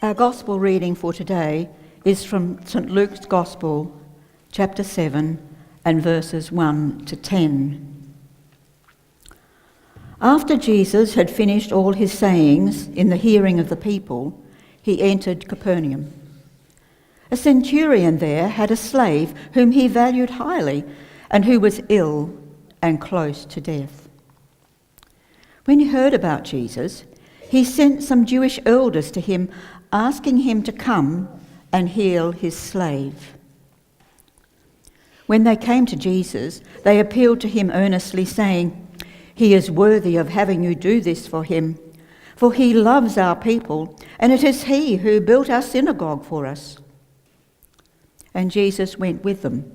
Our Gospel reading for today is from St Luke's Gospel, chapter 7 and verses 1 to 10. After Jesus had finished all his sayings in the hearing of the people, he entered Capernaum. A centurion there had a slave whom he valued highly and who was ill and close to death. When he heard about Jesus, he sent some Jewish elders to him, asking him to come and heal his slave. When they came to Jesus, they appealed to him earnestly, saying, "He is worthy of having you do this for him, for he loves our people, and it is he who built our synagogue for us." And Jesus went with them.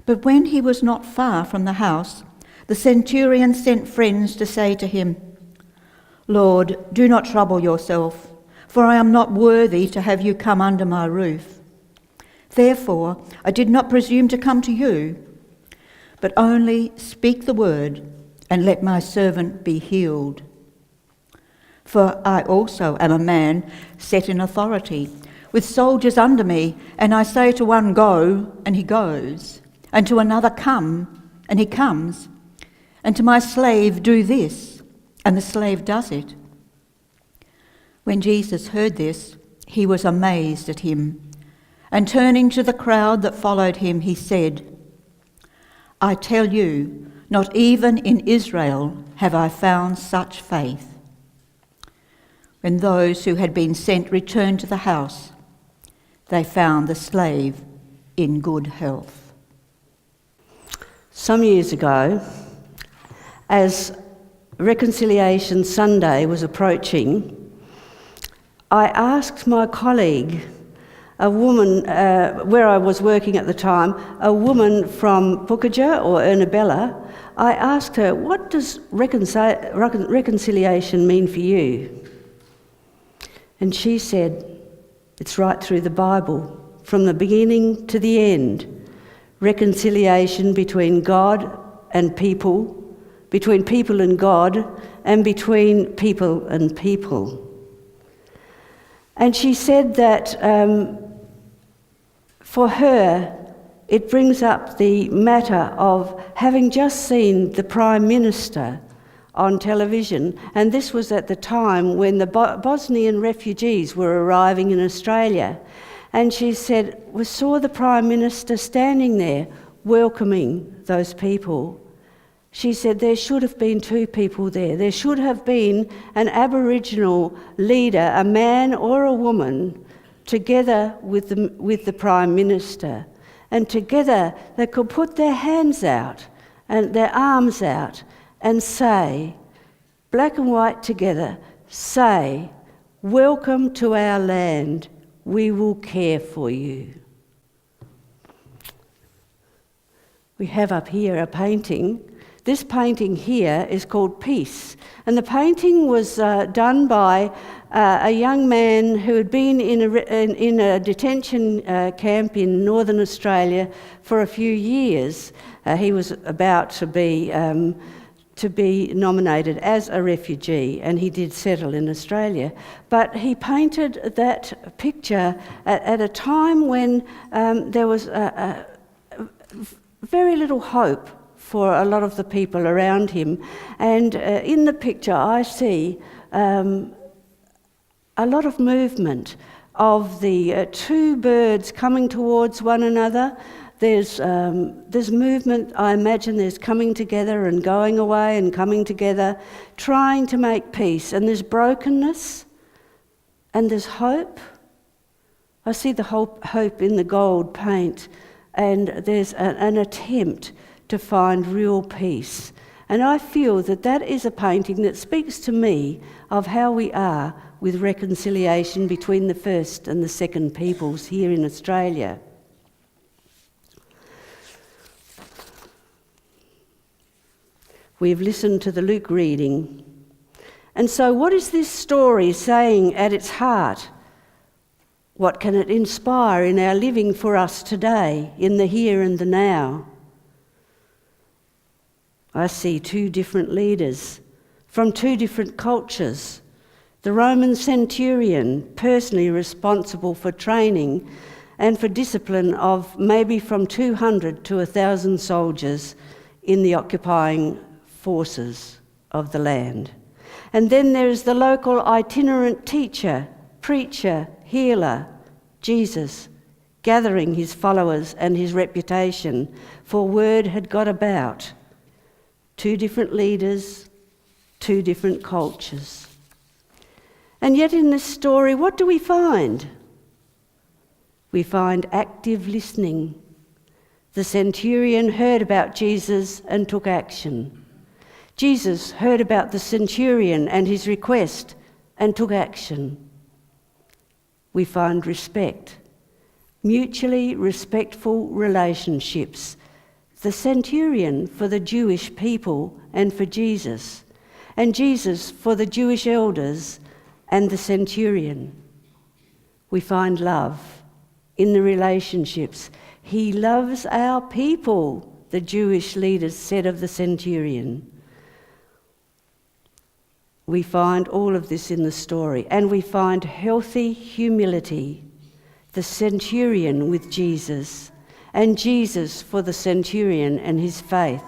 But when he was not far from the house, the centurion sent friends to say to him, "Lord, do not trouble yourself, for I am not worthy to have you come under my roof. Therefore, I did not presume to come to you, but only speak the word, and let my servant be healed. For I also am a man set in authority, with soldiers under me, and I say to one, 'Go,' and he goes, and to another, 'Come,' and he comes, and to my slave, 'Do this,' and the slave does it." When Jesus heard this, he was amazed at him, and turning to the crowd that followed him, he said, "I tell you, not even in Israel have I found such faith." When those who had been sent returned to the house, they found the slave in good health. Some years ago, as Reconciliation Sunday was approaching, I asked my colleague, a woman, where I was working at the time, a woman from Pukaja or Ernabella, I asked her, "What does reconciliation mean for you?" And she said, "It's right through the Bible, from the beginning to the end. Reconciliation between God and people, between people and God, and between people and people." And she said that for her, it brings up the matter of having just seen the Prime Minister on television, and this was at the time when the Bosnian refugees were arriving in Australia. And she said, "We saw the Prime Minister standing there welcoming those people." She said there should have been two people there. There should have been an Aboriginal leader, a man or a woman, together with the Prime Minister. And together they could put their hands out and their arms out and say, black and white together, say, "Welcome to our land. We will care for you." We have up here a painting. This painting here is called Peace, and the painting was done by a young man who had been in a detention camp in Northern Australia for a few years. He was about to be nominated as a refugee, and he did settle in Australia. But he painted that picture at a time when there was very little hope for a lot of the people around him. And in the picture I see a lot of movement of the two birds coming towards one another. There's movement, I imagine there's coming together and going away and coming together, trying to make peace. And there's brokenness and there's hope. I see the hope in the gold paint, and there's an attempt to find real peace. And I feel that that is a painting that speaks to me of how we are with reconciliation between the first and the second peoples here in Australia. We've listened to the Luke reading. And so what is this story saying at its heart? What can it inspire in our living for us today, in the here and the now? I see two different leaders from two different cultures. The the Roman centurion, personally responsible for training and for discipline of maybe from 200 to 1,000 soldiers in the occupying forces of the land. And then there's the local itinerant teacher, preacher, healer, Jesus, gathering his followers and his reputation, for word had got about. 2 different leaders, 2 different cultures. And yet in this story, what do we find? We find active listening. The centurion heard about Jesus and took action. Jesus heard about the centurion and his request and took action. We find respect, mutually respectful relationships. The centurion for the Jewish people and for Jesus, and Jesus for the Jewish elders and the centurion. We find love in the relationships. He loves our people, the Jewish leaders said of the centurion. We find all of this in the story, and we find healthy humility. The centurion with Jesus, and Jesus for the centurion and his faith.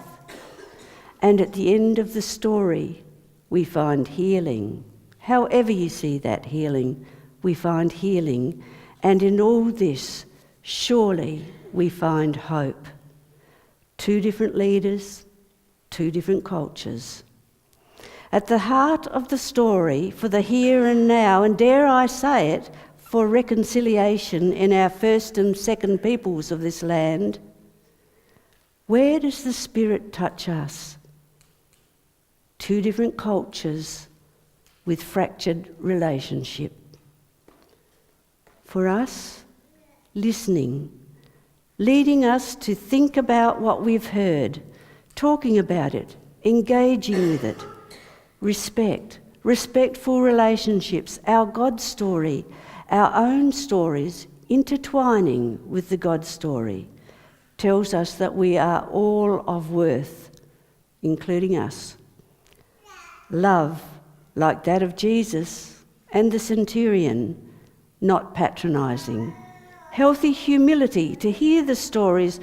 And at the end of the story, we find healing. However you see that healing, we find healing. And in all this, surely we find hope. 2 different leaders, 2 different cultures. At the heart of the story, for the here and now, and dare I say it, for reconciliation in our first and second peoples of this land, where does the Spirit touch us? 2 different cultures with fractured relationship. For us, listening, leading us to think about what we've heard, talking about it, engaging with it, respect, respectful relationships, our God story, our own stories intertwining with the God story, tells us that we are all of worth, including us. Love, like that of Jesus and the centurion, not patronising. Healthy humility to hear the stories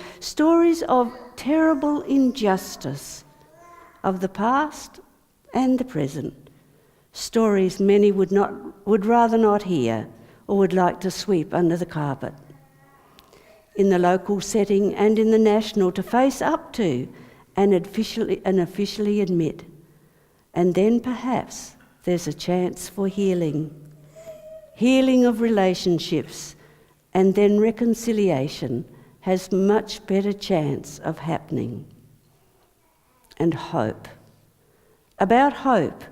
of terrible injustice of the past and the present. Stories many would rather not hear or would like to sweep under the carpet. In the local setting and in the national, to face up to and officially admit. And then perhaps there's a chance for healing. Healing of relationships, and then reconciliation has much better chance of happening. And hope. About hope.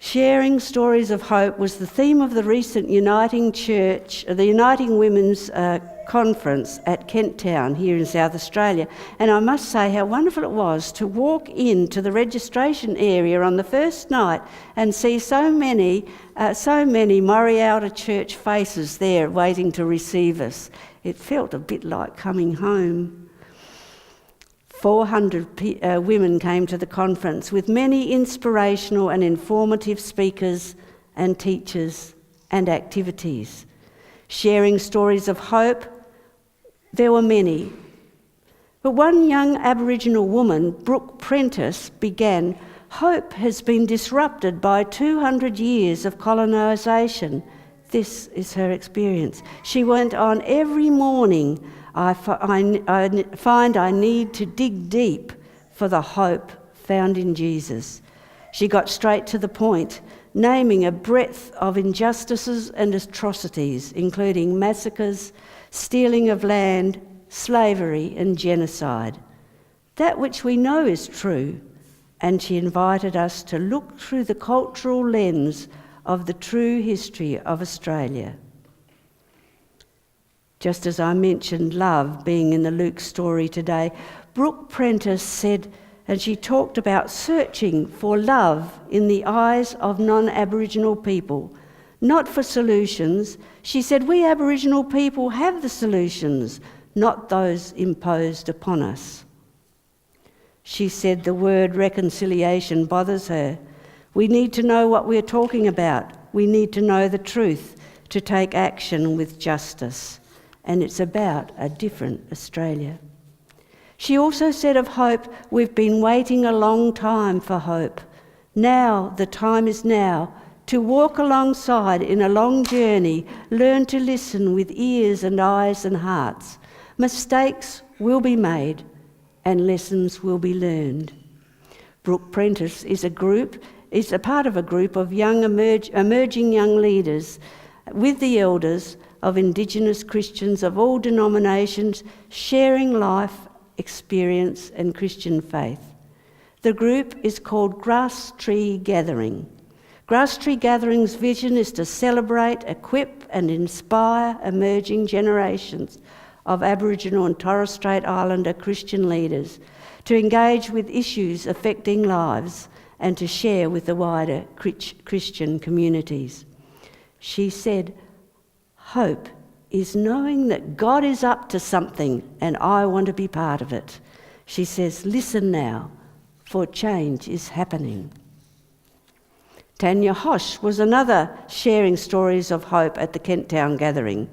Sharing stories of hope was the theme of the recent the Uniting Women's Conference at Kent Town here in South Australia. And I must say how wonderful it was to walk into the registration area on the first night and see so many Morialta church faces there waiting to receive us. It felt a bit like coming home. 400 women came to the conference with many inspirational and informative speakers and teachers and activities. Sharing stories of hope, there were many. But one young Aboriginal woman, Brooke Prentice, began, "Hope has been disrupted by 200 years of colonisation." This is her experience. She went on, "Every morning I find I need to dig deep for the hope found in Jesus." She got straight to the point, naming a breadth of injustices and atrocities, including massacres, stealing of land, slavery and genocide. That which we know is true, and she invited us to look through the cultural lens of the true history of Australia. Just as I mentioned love being in the Luke story today, Brooke Prentice said, and she talked about searching for love in the eyes of non-Aboriginal people, not for solutions. She said, "We Aboriginal people have the solutions, not those imposed upon us." She said the word reconciliation bothers her. We need to know what we're talking about. We need to know the truth to take action with justice. And it's about a different Australia. She also said of hope, we've been waiting a long time for hope. Now, the time is now, to walk alongside in a long journey, learn to listen with ears and eyes and hearts. Mistakes will be made and lessons will be learned. Brooke Prentice is a part of a group of young emerging young leaders with the elders of Indigenous Christians of all denominations, sharing life, experience and Christian faith. The group is called Grass Tree Gathering. Grass Tree Gathering's vision is to celebrate, equip and inspire emerging generations of Aboriginal and Torres Strait Islander Christian leaders to engage with issues affecting lives and to share with the wider Christian communities. She said, hope is knowing that God is up to something and I want to be part of it. She says, listen now, for change is happening. Tanya Hosh was another sharing stories of hope at the Kent Town gathering.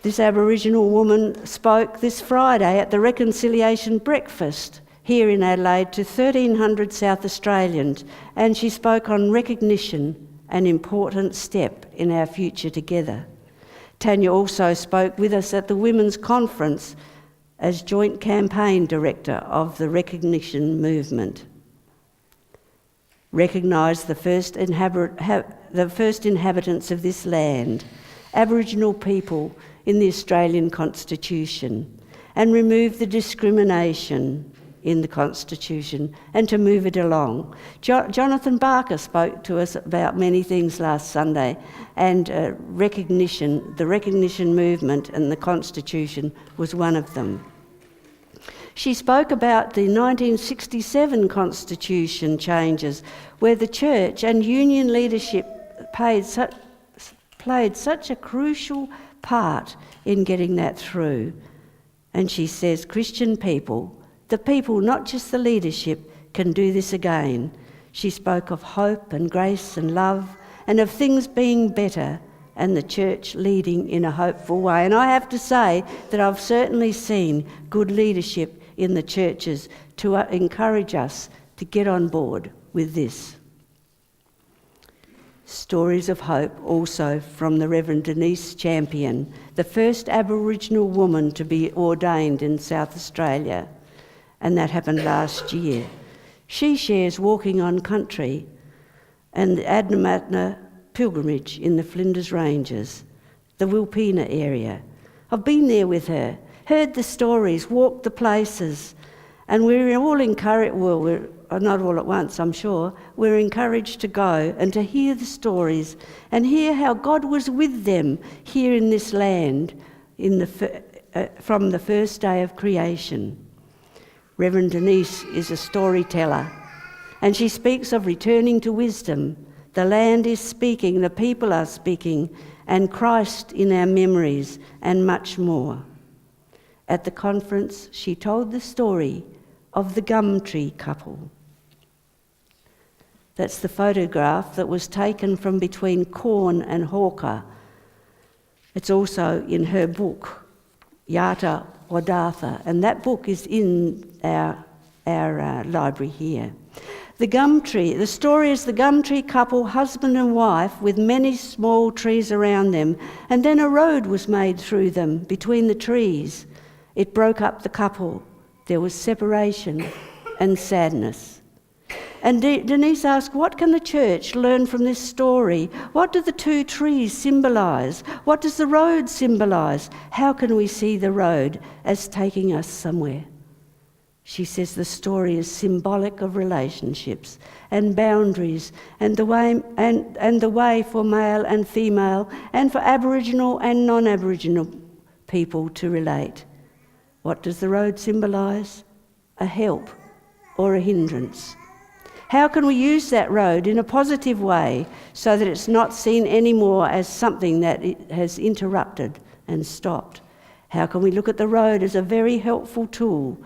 This Aboriginal woman spoke this Friday at the Reconciliation Breakfast here in Adelaide to 1,300 South Australians, and she spoke on recognition, an important step in our future together. Tanya also spoke with us at the Women's Conference as Joint Campaign Director of the Recognition Movement. Recognise the first inhabitants of this land, Aboriginal people in the Australian Constitution, and remove the discrimination in the Constitution and to move it along. Jonathan Barker spoke to us about many things last Sunday, and the recognition movement and the Constitution was one of them. She spoke about the 1967 Constitution changes, where the Church and union leadership played such a crucial part in getting that through. And she says, Christian people, the people, not just the leadership, can do this again. She spoke of hope and grace and love and of things being better and the Church leading in a hopeful way. And I have to say that I've certainly seen good leadership in the churches to encourage us to get on board with this. Stories of hope also from the Reverend Denise Champion, the first Aboriginal woman to be ordained in South Australia, and that happened last year. She shares walking on country and the Adnyamathanha pilgrimage in the Flinders Ranges, the Wilpena area. I've been there with her, heard the stories, walked the places, and we're all encouraged, well, we're not all at once, I'm sure, we're encouraged to go and to hear the stories and hear how God was with them here in this land from the first day of creation. Reverend Denise is a storyteller, and she speaks of returning to wisdom. The land is speaking, the people are speaking, and Christ in our memories, and much more. At the conference, she told the story of the gum tree couple. That's the photograph that was taken from between Corn and Hawker. It's also in her book, Yata Wadatha, and that book is in our library here. The story is the gum tree couple, husband and wife, with many small trees around them, and then a road was made through them between the trees. It broke up the couple. There was separation and sadness. And Denise asked, what can the church learn from this story? What do the two trees symbolise? What does the road symbolise? How can we see the road as taking us somewhere? She says the story is symbolic of relationships and boundaries and the way for male and female and for Aboriginal and non-Aboriginal people to relate. What does the road symbolise? A help or a hindrance. How can we use that road in a positive way so that it's not seen anymore as something that it has interrupted and stopped? How can we look at the road as a very helpful tool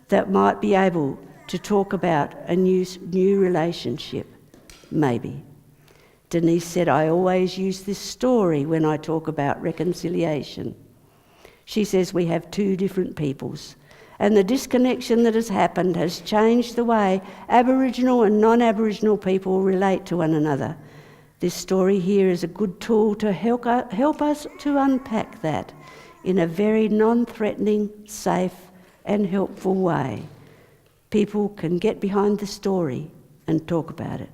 that might be able to talk about a new relationship? Maybe. Denise said, I always use this story when I talk about reconciliation. She says we have two different peoples, and the disconnection that has happened has changed the way Aboriginal and non-Aboriginal people relate to one another. This story here is a good tool to help us to unpack that in a very non-threatening, safe and helpful way. People can get behind the story and talk about it.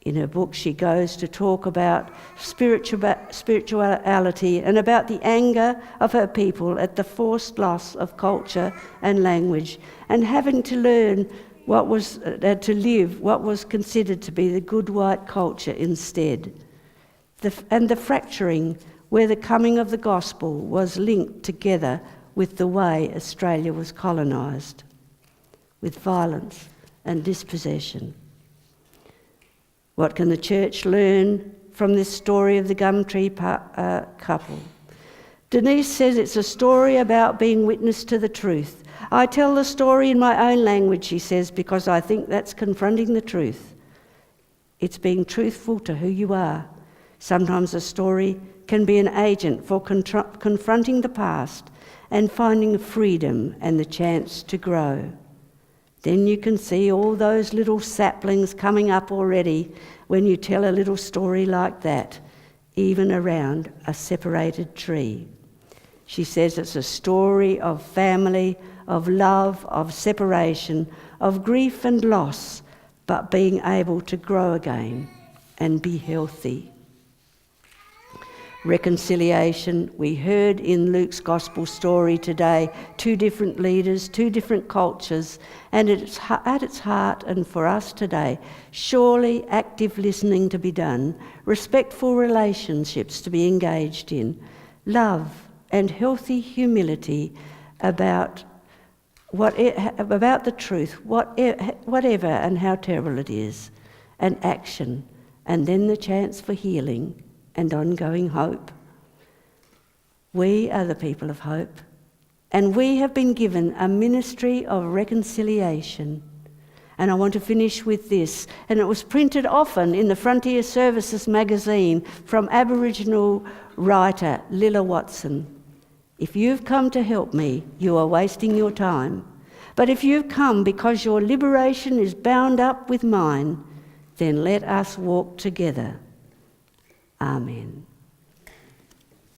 In her book, she goes to talk about spirituality and about the anger of her people at the forced loss of culture and language, and having to learn to live what was considered to be the good white culture instead. And the fracturing where the coming of the gospel was linked together with the way Australia was colonised, with violence and dispossession. What can the church learn from this story of the Gumtree couple? Denise says it's a story about being witness to the truth. I tell the story in my own language, she says, because I think that's confronting the truth. It's being truthful to who you are. Sometimes a story can be an agent for confronting the past and finding freedom and the chance to grow. Then you can see all those little saplings coming up already when you tell a little story like that, even around a separated tree. She says it's a story of family, of love, of separation, of grief and loss, but being able to grow again and be healthy. Reconciliation, we heard in Luke's gospel story today, two different leaders, two different cultures, and at its heart and for us today, surely active listening to be done, respectful relationships to be engaged in, love and healthy humility about the truth, whatever and how terrible it is, and action, and then the chance for healing and ongoing hope. We are the people of hope, and we have been given a ministry of reconciliation. And I want to finish with this, and it was printed often in the Frontier Services magazine from Aboriginal writer Lilla Watson. If you've come to help me, you are wasting your time. But if you've come because your liberation is bound up with mine, then let us walk together. Amen.